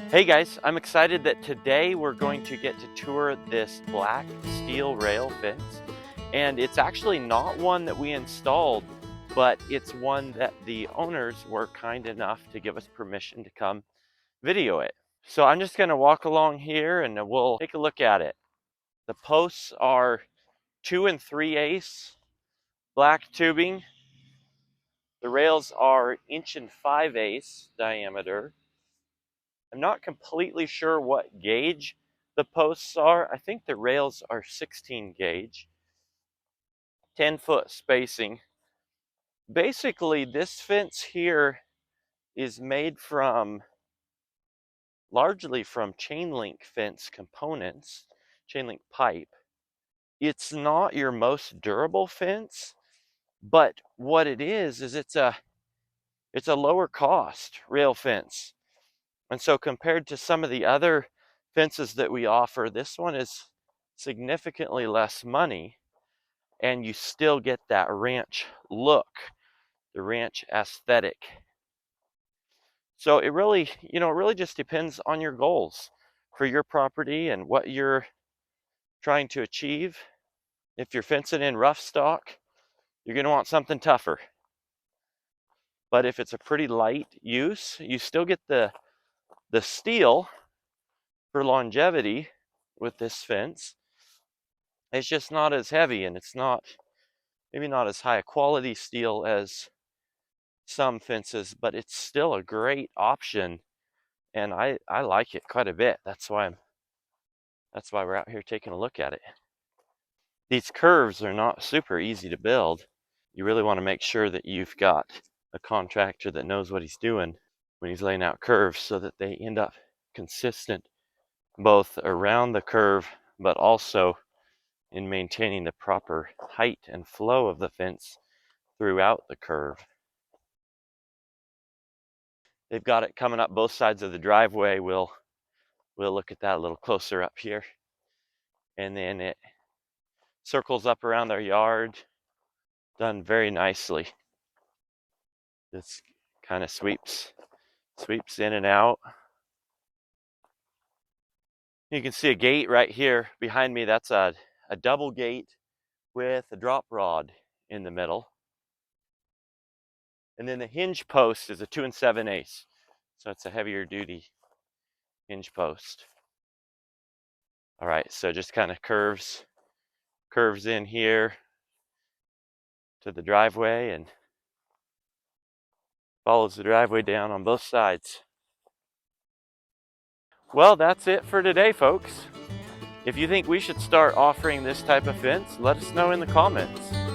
Hey guys, I'm excited that today we're going to get to tour this black steel rail fence. And it's actually not one that we installed, but it's one that the owners were kind enough to give us permission to come video it. So I'm just going to walk along here and we'll take a look at it. The posts are 2 3/8 black tubing. The rails are 1 5/8 diameter. I'm not completely sure what gauge the posts are. I think the rails are 16 gauge, 10-foot spacing. Basically, this fence here is made largely from chain link fence components, chain link pipe. It's not your most durable fence, but what it is it's a lower cost rail fence. And so compared to some of the other fences that we offer, this one is significantly less money, and you still get that ranch look, the ranch aesthetic. So it really, it really just depends on your goals for your property and what you're trying to achieve. If you're fencing in rough stock, you're going to want something tougher. But if it's a pretty light use, you still get the steel for longevity with this fence. It's just not as heavy, and it's maybe not as high a quality steel as some fences, but it's still a great option, and I like it quite a bit. That's why we're out here taking a look at it. These curves are not super easy to build. You really want to make sure that you've got a contractor that knows what he's doing when he's laying out curves so that they end up consistent both around the curve but also in maintaining the proper height and flow of the fence throughout the curve. They've got it coming up both sides of the driveway. We'll look at that a little closer up here. And then it circles up around their yard, done very nicely. This kind of sweeps in and out. You can see a gate right here behind me. That's a double gate with a drop rod in the middle. And then the hinge post is a 2 7/8. So it's a heavier duty hinge post. All right, so just kind of curves in here to the driveway and follows the driveway down on both sides. Well, that's it for today, folks. If you think we should start offering this type of fence, let us know in the comments.